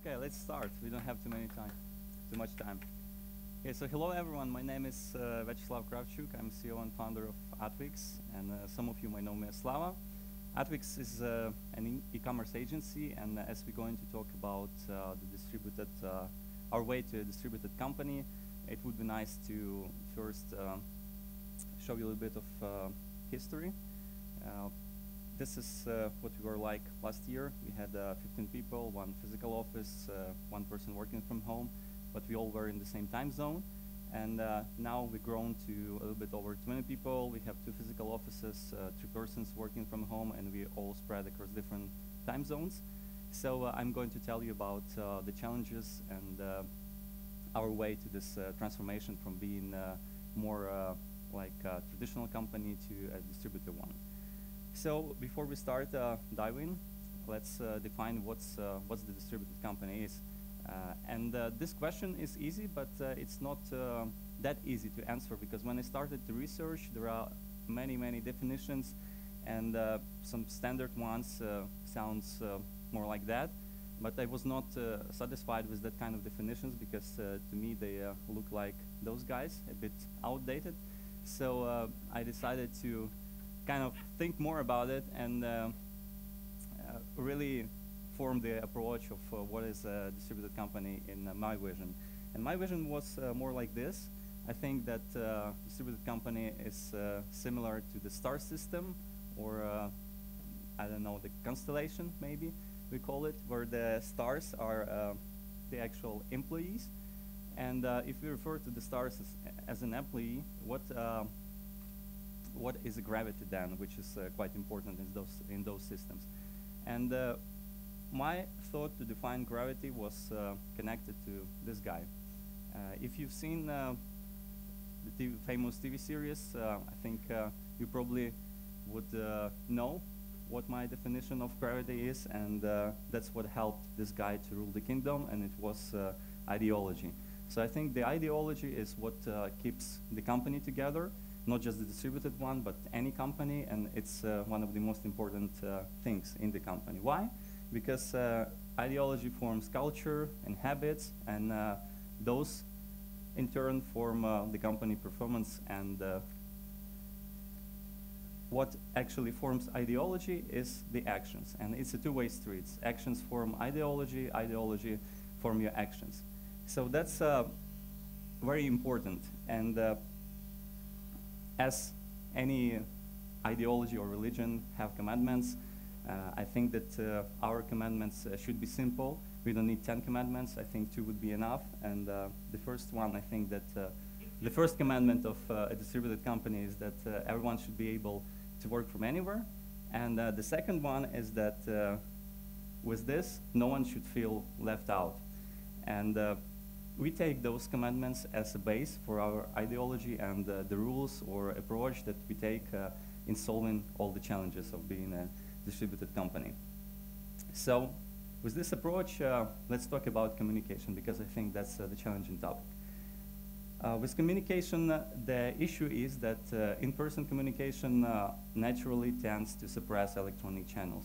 Okay, let's start. We don't have too much time. Okay, so hello everyone. My name is Viacheslav Kravchuk. I'm CEO and founder of Atwix, and some of you might know me as Slava. Atwix is an e-commerce agency, and as we're going to talk about our way to a distributed company, it would be nice to first show you a little bit of history. This is what we were like last year. We had 15 people, one physical office, one person working from home, but we all were in the same time zone. And now we've grown to a little bit over 20 people. We have 2 physical offices, 2 persons working from home, and we all spread across different time zones. So I'm going to tell you about the challenges and our way to this transformation from being more like a traditional company to a distributed one. So before we start diving, let's define what's the distributed company is. This question is easy, but it's not that easy to answer, because when I started to research, there are many definitions, and some standard ones sounds more like that. But I was not satisfied with that kind of definitions, because to me they look like those guys, a bit outdated. So I decided to kind of think more about it and really form the approach of what is a distributed company in my vision. And my vision was more like this. I think that distributed company is similar to the star system, or I don't know, the constellation maybe we call it, where the stars are the actual employees. And if we refer to the stars as an employee, what is a gravity then, which is quite important in those systems. And my thought to define gravity was connected to this guy. If you've seen the famous TV series, I think you probably would know what my definition of gravity is, and that's what helped this guy to rule the kingdom, and it was ideology. So I think the ideology is what keeps the company together, not just the distributed one, but any company, and it's one of the most important things in the company. Why? Because ideology forms culture and habits, and those in turn form the company performance. And what actually forms ideology is the actions, and it's a two-way street. Actions form ideology, ideology form your actions. So that's very important. And as any ideology or religion have commandments, I think that our commandments should be simple. We don't need 10 commandments. I think 2 would be enough. And the first one, I think that the first commandment of a distributed company is that everyone should be able to work from anywhere. And the second one is that with this, no one should feel left out. And we take those commandments as a base for our ideology and the rules or approach that we take in solving all the challenges of being a distributed company. So with this approach, let's talk about communication, because I think that's the challenging topic. With communication, the issue is that in-person communication naturally tends to suppress electronic channels.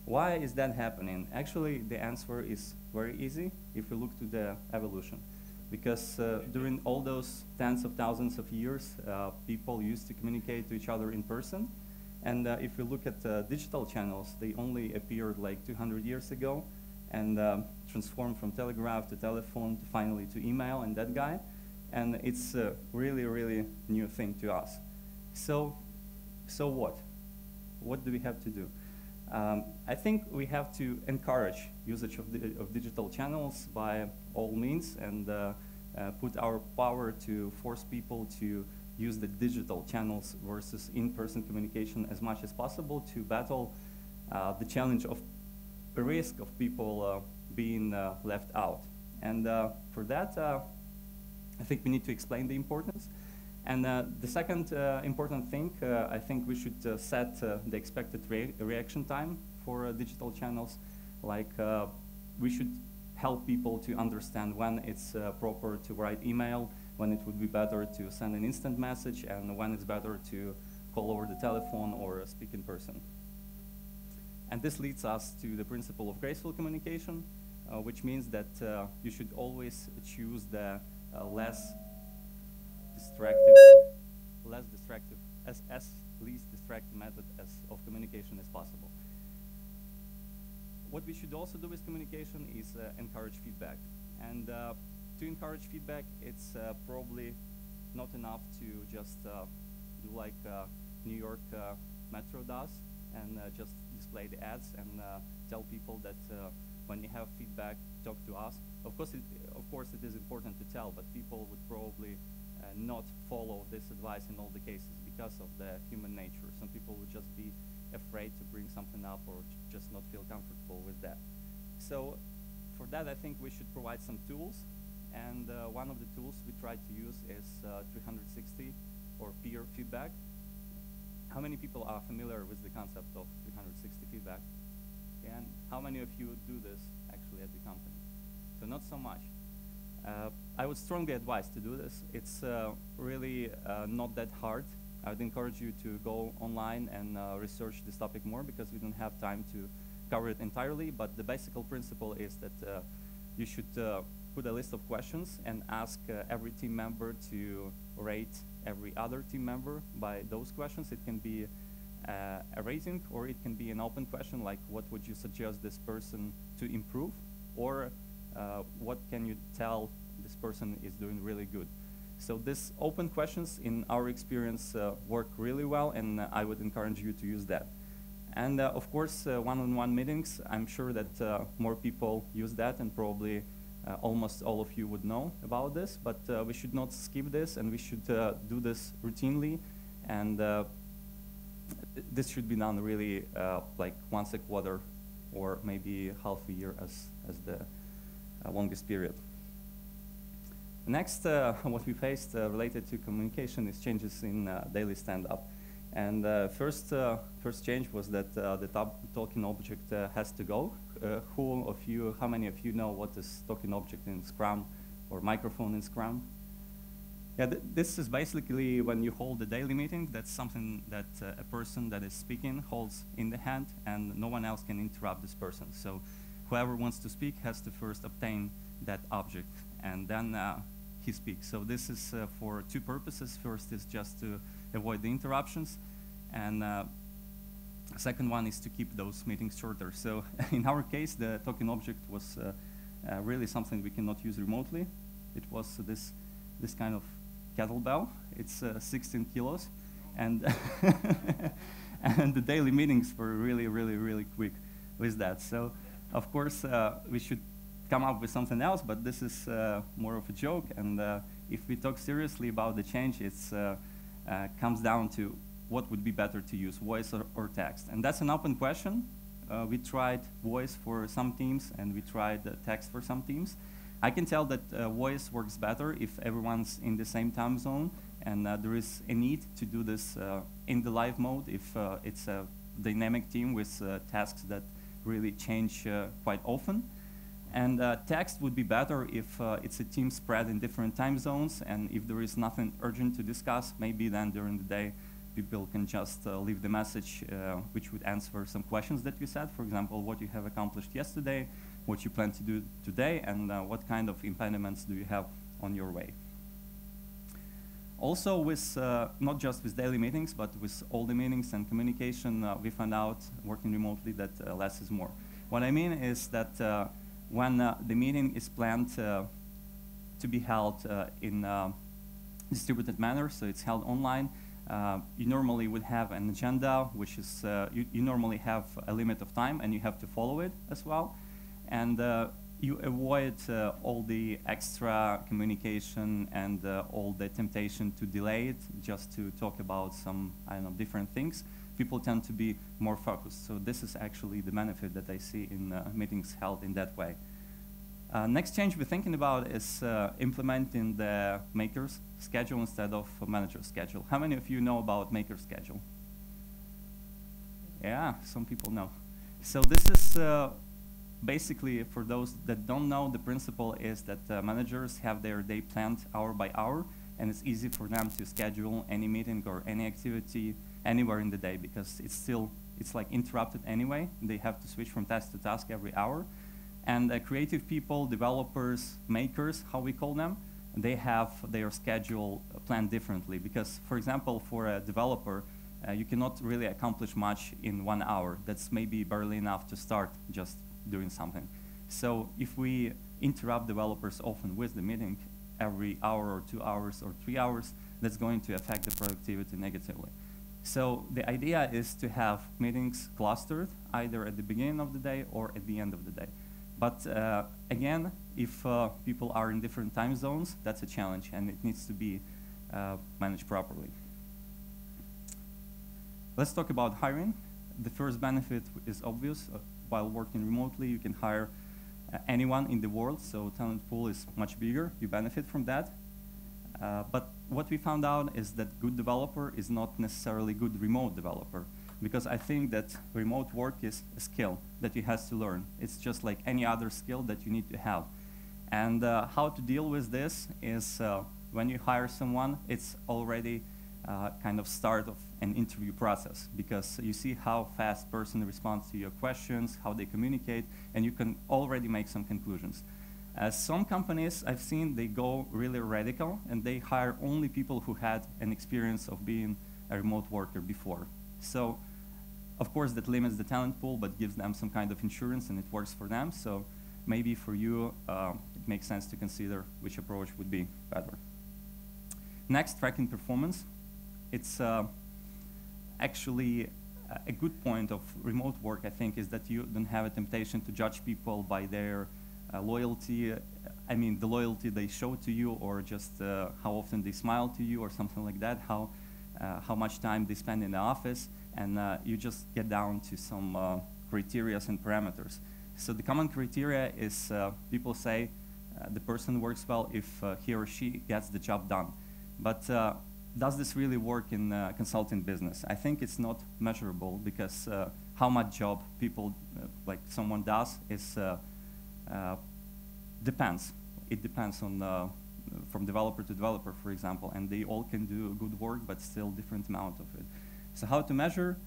Why is that happening? Actually, the answer is very easy if we look to the evolution. Because during all those tens of thousands of years, people used to communicate to each other in person. And if we look at digital channels, they only appeared like 200 years ago and transformed from telegraph to telephone to finally to email and that guy. And it's a really new thing to us. So what? What do we have to do? I think we have to encourage usage of digital channels by all means, and put our power to force people to use the digital channels versus in-person communication as much as possible, to battle the challenge of the risk of people being left out. And for that, I think we need to explain the importance. And the second important thing, I think we should set the expected reaction time for digital channels. Like we should help people to understand when it's proper to write email, when it would be better to send an instant message, and when it's better to call over the telephone or speak in person. And this leads us to the principle of graceful communication. which means that you should always choose the less distractive, as least distracting method of communication as possible. What we should also do with communication is encourage feedback. And to encourage feedback, it's probably not enough to just do like New York Metro does and just display the ads and tell people that when you have feedback, talk to us. Of course, it is important to tell, but people would probably not follow this advice in all the cases because of the human nature. Some people would just be afraid to bring something up or just not feel comfortable with that. So for that, I think we should provide some tools. And one of the tools we try to use is 360 or peer feedback. How many people are familiar with the concept of 360 feedback? And how many of you do this actually at the company? So not so much. I would strongly advise to do this. It's really not that hard. I would encourage you to go online and research this topic more because we don't have time to cover it entirely, but the basic principle is that you should put a list of questions and ask every team member to rate every other team member by those questions. It can be a rating, or it can be an open question like what would you suggest this person to improve, or what can you tell this person is doing really good. So these open questions, in our experience, work really well, and I would encourage you to use that. And of course, one-on-one meetings, I'm sure that more people use that, and probably almost all of you would know about this, but we should not skip this, and we should do this routinely, and this should be done really like once a quarter, or maybe half a year as the longest period. Next, what we faced related to communication is changes in daily stand-up. And first change was that the talking object has to go. How many of you know what is talking object in Scrum or microphone in Scrum? Yeah, this is basically when you hold a daily meeting, that's something that a person that is speaking holds in the hand, and no one else can interrupt this person. So whoever wants to speak has to first obtain that object, and then he speaks. So this is for two purposes. First is just to avoid the interruptions, and second one is to keep those meetings shorter. So in our case, the token object was really something we cannot use remotely. It was this kind of kettlebell. It's 16 kilos, and and the daily meetings were really quick with that. So of course we should come up with something else, but this is more of a joke, and if we talk seriously about the change, it's comes down to what would be better to use, voice or text. And that's an open question. We tried voice for some teams, and we tried text for some teams. I can tell that voice works better if everyone's in the same time zone, and there is a need to do this in the live mode if it's a dynamic team with tasks that really change quite often. And text would be better if it's a team spread in different time zones, and if there is nothing urgent to discuss, maybe then during the day people can just leave the message which would answer some questions that you said. For example, what you have accomplished yesterday, what you plan to do today, and what kind of impediments do you have on your way. Also, with not just with daily meetings, but with all the meetings and communication, we found out working remotely that less is more. What I mean is that when the meeting is planned to be held in a distributed manner, so it's held online, you normally would have an agenda, which is, you normally have a limit of time, and you have to follow it as well. And you avoid all the extra communication and all the temptation to delay it just to talk about some, I don't know, different things. People tend to be more focused. So this is actually the benefit that I see in meetings held in that way. Next change we're thinking about is implementing the maker's schedule instead of manager's schedule. How many of you know about maker's schedule? Yeah, some people know. So this is basically, for those that don't know, the principle is that managers have their day planned hour by hour, and it's easy for them to schedule any meeting or any activity anywhere in the day, because it's like interrupted anyway. They have to switch from task to task every hour. And creative people, developers, makers, how we call them, they have their schedule planned differently. Because, for example, for a developer, you cannot really accomplish much in 1 hour. That's maybe barely enough to start just doing something. So if we interrupt developers often with the meeting every hour or 2 hours or 3 hours, that's going to affect the productivity negatively. So the idea is to have meetings clustered either at the beginning of the day or at the end of the day. But again, if people are in different time zones, that's a challenge and it needs to be managed properly. Let's talk about hiring. The first benefit is obvious. While working remotely, you can hire anyone in the world, so talent pool is much bigger. You benefit from that. But what we found out is that good developer is not necessarily good remote developer, because I think that remote work is a skill that you have to learn. It's just like any other skill that you need to have. And how to deal with this is when you hire someone, it's already kind of start of an interview process, because you see how fast person responds to your questions, how they communicate, and you can already make some conclusions. Some companies I've seen, they go really radical and they hire only people who had an experience of being a remote worker before. So, of course, that limits the talent pool, but gives them some kind of insurance and it works for them. So maybe for you, it makes sense to consider which approach would be better. Next, tracking performance. It's actually a good point of remote work, I think, is that you don't have a temptation to judge people by their loyalty. I mean, the loyalty they show to you, or just how often they smile to you, or something like that, how much time they spend in the office, and you just get down to some criteria and parameters. So the common criteria is people say the person works well if he or she gets the job done. But does this really work in consulting business? I think it's not measurable, because how much job people, like someone does, is depends. It depends on from developer to developer, for example, and they all can do good work, but still different amount of it. So how to measure?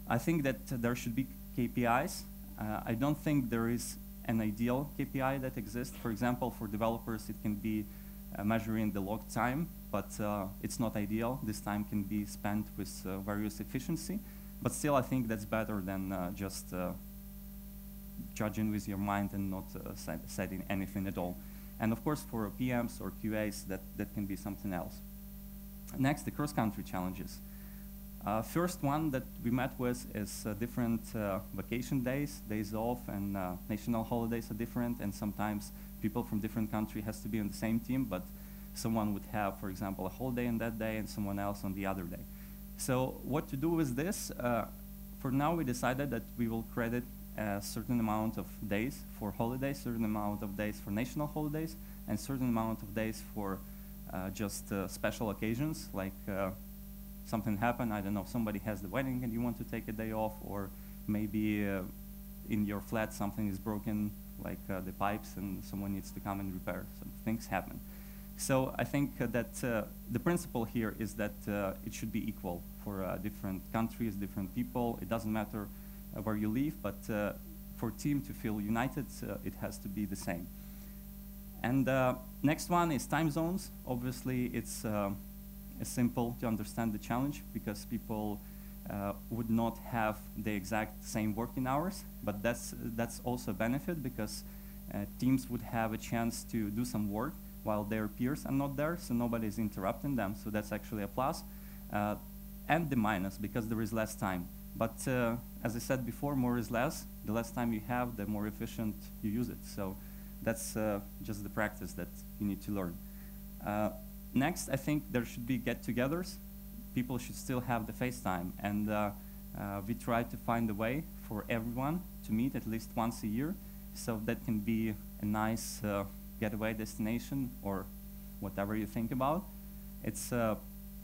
I think that there should be KPIs. I don't think there is an ideal KPI that exists. For example, for developers, it can be measuring the log time, but it's not ideal. This time can be spent with various efficiency, but still I think that's better than just judging with your mind and not setting anything at all. And of course, for PMs or QAs, that can be something else. Next, the cross-country challenges. First one that we met with is different vacation days, days off, and national holidays are different, and sometimes people from different countries has to be on the same team, but someone would have, for example, a holiday on that day and someone else on the other day. So what to do with this? For now, we decided that we will credit a certain amount of days for holidays, certain amount of days for national holidays, and certain amount of days for just special occasions, like something happened, I don't know, somebody has the wedding and you want to take a day off, or maybe in your flat something is broken, like the pipes, and someone needs to come and repair. So things happen. So I think that the principle here is that it should be equal for different countries, different people. It doesn't matter where you live, but for a team to feel united, it has to be the same. And next one is time zones. Obviously, it's simple to understand the challenge, because people would not have the exact same working hours, but that's also a benefit, because teams would have a chance to do some work while their peers are not there, so nobody is interrupting them, so that's actually a plus. And the minus, because there is less time. But as I said before, more is less. The less time you have, the more efficient you use it. So that's just the practice that you need to learn. Next, I think there should be get-togethers. People should still have the FaceTime, and we try to find a way for everyone to meet at least once a year, so that can be a nice getaway destination, or whatever you think about. It's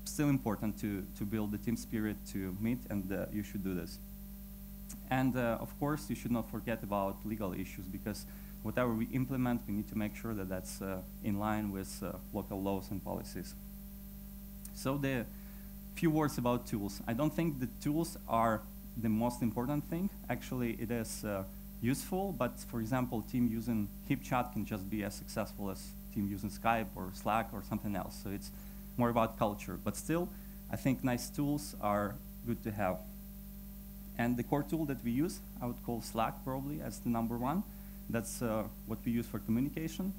still important to build the team spirit to meet, and you should do this. And of course, you should not forget about legal issues, because whatever we implement, we need to make sure that that's in line with local laws and policies. So the few words about tools. I don't think the tools are the most important thing. Actually, it is useful, but for example, team using HipChat can just be as successful as team using Skype or Slack or something else. So it's more about culture. But still, I think nice tools are good to have. And the core tool that we use, I would call Slack probably as the number one. That's what we use for communication.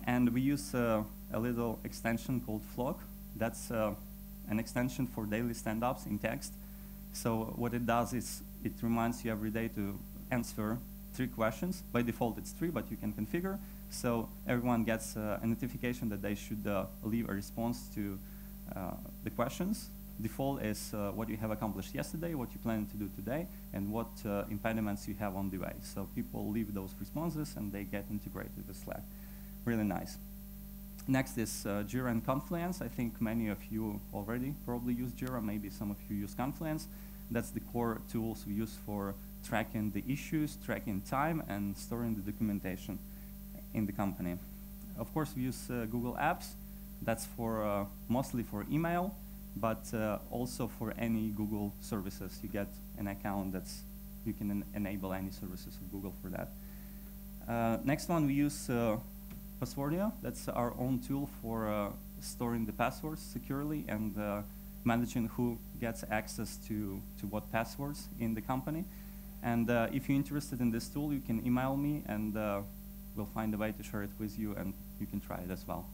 And we use a little extension called Flock. That's an extension for daily stand-ups in text. So what it does is it reminds you every day to answer 3 questions. By default, it's 3, but you can configure. So everyone gets a notification that they should leave a response to the questions. Default is what you have accomplished yesterday, what you plan to do today, and what impediments you have on the way. So people leave those responses, and they get integrated with Slack. Really nice. Next is Jira and Confluence. I think many of you already probably use Jira. Maybe some of you use Confluence. That's the core tools we use for tracking the issues, tracking time, and storing the documentation in the company. Of course, we use Google Apps. That's for mostly for email, but also for any Google services. You get an account that's, you can enable any services of Google for that. Next one, we use Passwordia. That's our own tool for storing the passwords securely and managing who gets access to what passwords in the company. And if you're interested in this tool, you can email me, and we'll find a way to share it with you, and you can try it as well.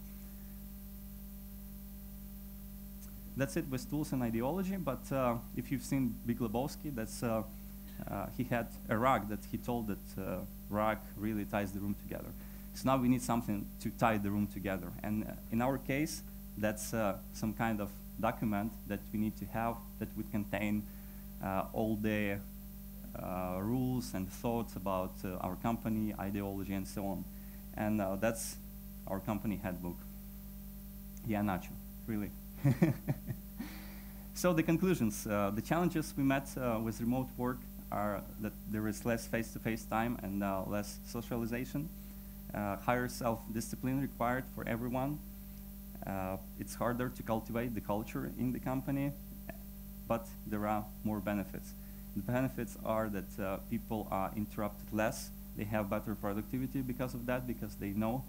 That's it with tools and ideology, but if you've seen Big Lebowski, that's he had a rug that he told that rug really ties the room together. So now we need something to tie the room together. And in our case, that's some kind of document that we need to have that would contain all the rules and thoughts about our company, ideology, and so on. And that's our company handbook. Yeah, Nacho, really. So the conclusions. The challenges we met with remote work are that there is less face-to-face time and less socialization. Higher self-discipline required for everyone. It's harder to cultivate the culture in the company, but there are more benefits. The benefits are that people are interrupted less. They have better productivity because of that, because they know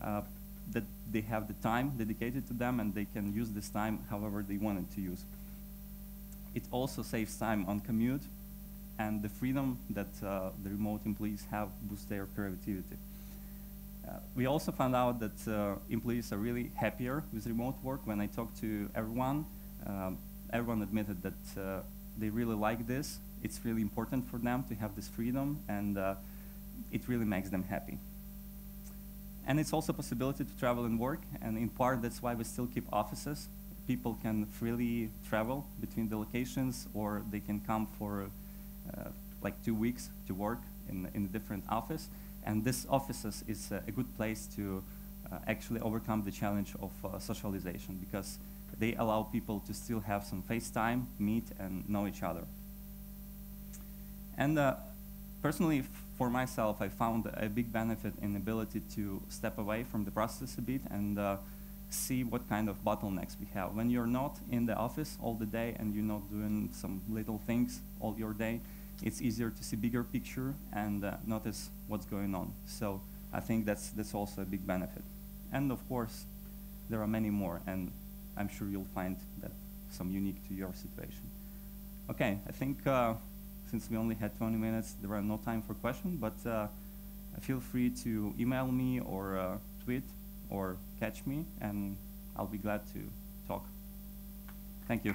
that they have the time dedicated to them, and they can use this time however they want it to use. It also saves time on commute, and the freedom that the remote employees have boosts their creativity. We also found out that employees are really happier with remote work. When I talked to everyone, everyone admitted that they really like this. It's really important for them to have this freedom, and it really makes them happy. And it's also a possibility to travel and work, and in part that's why we still keep offices. People can freely travel between the locations, or they can come for like 2 weeks to work in a different office. And this offices is a good place to actually overcome the challenge of socialization, because they allow people to still have some face time, meet, and know each other. And personally, for myself, I found a big benefit in the ability to step away from the process a bit and see what kind of bottlenecks we have. When you're not in the office all the day and you're not doing some little things all your day, it's easier to see bigger picture and notice what's going on. So I think that's also a big benefit. And of course, there are many more, and I'm sure you'll find that some unique to your situation. Okay, I think since we only had 20 minutes, there are no time for questions, but feel free to email me or tweet or catch me, and I'll be glad to talk. Thank you.